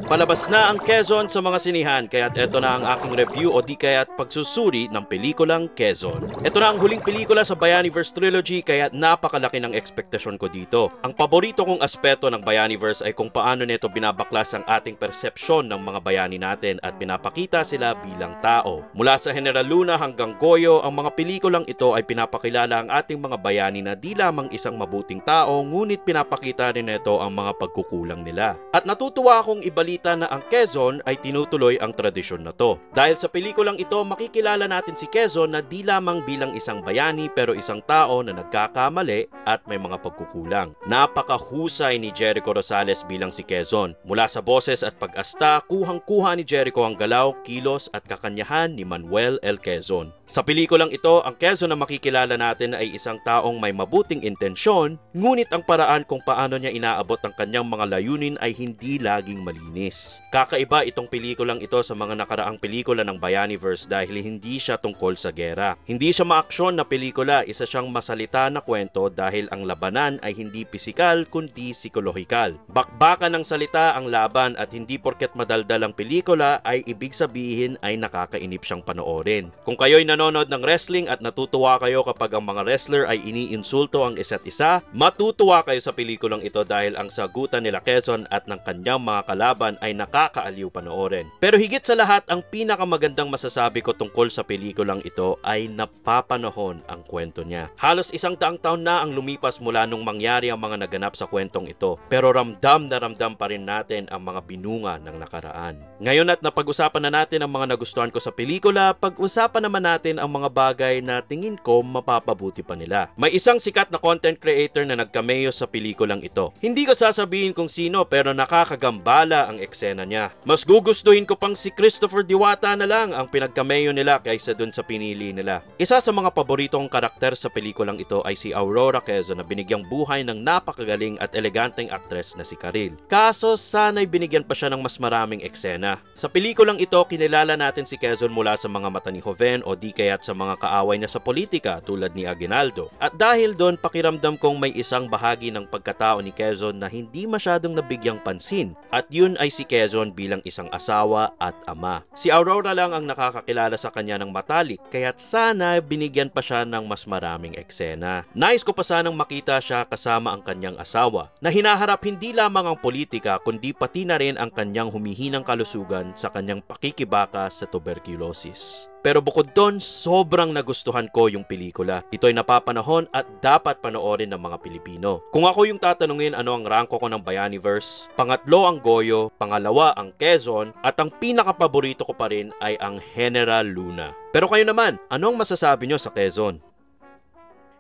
Palabas na ang Quezon sa mga sinihan, kaya't eto na ang aking review o di kaya't pagsusuri ng pelikulang Quezon. Ito na ang huling pelikula sa Bayaniverse Trilogy, kaya't napakalaki ng ekspektasyon ko dito. Ang paborito kong aspeto ng Bayaniverse ay kung paano nito binabaklas ang ating persepsyon ng mga bayani natin at pinapakita sila bilang tao. Mula sa General Luna hanggang Goyo, ang mga pelikulang ito ay pinapakilala ang ating mga bayani na di lamang isang mabuting tao, ngunit pinapakita rin nito ang mga pagkukulang nila. At natutuwa akong ibalita na ang Quezon ay tinutuloy ang tradisyon na to. Dahil sa pelikulang ito, makikilala natin si Quezon na di lamang bilang isang bayani pero isang tao na nagkakamali at may mga pagkukulang. Napakahusay ni Jericho Rosales bilang si Quezon. Mula sa boses at pag-asta, kuhang-kuha ni Jericho ang galaw, kilos at kakanyahan ni Manuel L. Quezon. Sa pelikulang ito, ang Quezon na makikilala natin ay isang taong may mabuting intensyon, ngunit ang paraan kung paano niya inaabot ang kanyang mga layunin ay hindi laging malinis. Kakaiba itong pelikulang ito sa mga nakaraang pelikula ng Bayaniverse dahil hindi siya tungkol sa gera. Hindi siya maaksyon na pelikula, isa siyang masalita na kwento dahil ang labanan ay hindi pisikal kundi psikolohikal. Bakbakan ng salita ang laban at hindi porket madaldal ang pelikula ay ibig sabihin ay nakakainip siyang panoorin. Kung kayo'y nanonood ng wrestling at natutuwa kayo kapag ang mga wrestler ay iniinsulto ang isa't isa, matutuwa kayo sa pelikulang ito dahil ang sagutan nila Quezon at ng kanyang mga kalaban ay nakakaaliw panoorin. Pero higit sa lahat, ang pinakamagandang masasabi ko tungkol sa pelikulang ito ay napapanahon ang kwento niya. Halos 100 taon na ang lumipas mula nung mangyari ang mga naganap sa kwentong ito, pero ramdam na ramdam pa rin natin ang mga binunga ng nakaraan. Ngayon at napag-usapan na natin ang mga nagustuhan ko sa pelikula, pag-usapan naman natin ang mga bagay na tingin ko mapapabuti pa nila. May isang sikat na content creator na nagcameo sa pelikulang ito. Hindi ko sasabihin kung sino pero nakakagambala ang eksena niya. Mas gugustuhin ko pang si Christopher Diwata na lang ang pinagcameo nila kaysa dun sa pinili nila. Isa sa mga paboritong karakter sa pelikulang ito ay si Aurora Quezon na binigyang buhay ng napakagaling at eleganteng aktres na si Karil. Kaso sana'y binigyan pa siya ng mas maraming eksena. Sa pelikulang ito, kinilala natin si Quezon mula sa mga mata ni Joven o di kaya't sa mga kaaway niya sa politika tulad ni Aguinaldo. At dahil doon, pakiramdam kong may isang bahagi ng pagkatao ni Quezon na hindi masyadong nabigyang pansin. At yun ay si Quezon bilang isang asawa at ama. Si Aurora lang ang nakakakilala sa kanya ng matalik, kaya't sana binigyan pa siya ng mas maraming eksena. Nais ko pa sanang makita siya kasama ang kanyang asawa, na hinaharap hindi lamang ang politika kundi pati na rin ang kanyang humihinang kalusugan sa kanyang pakikibaka sa tuberculosis. Pero bukod doon, sobrang nagustuhan ko yung pelikula. Ito'y napapanahon at dapat panoorin ng mga Pilipino. Kung ako yung tatanungin ano ang ranko ko ng Bayaniverse, pangatlo ang Goyo, pangalawa ang Quezon, at ang pinakapaborito ko pa rin ay ang General Luna. Pero kayo naman, ano ang masasabi nyo sa Quezon?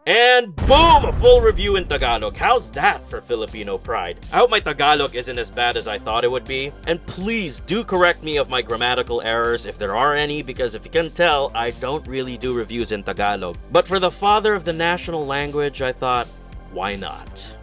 And boom! A full review in Tagalog. How's that for Filipino pride? I hope my Tagalog isn't as bad as I thought it would be. And please do correct me of my grammatical errors if there are any, because if you can tell, I don't really do reviews in Tagalog. But for the father of the national language, I thought, why not?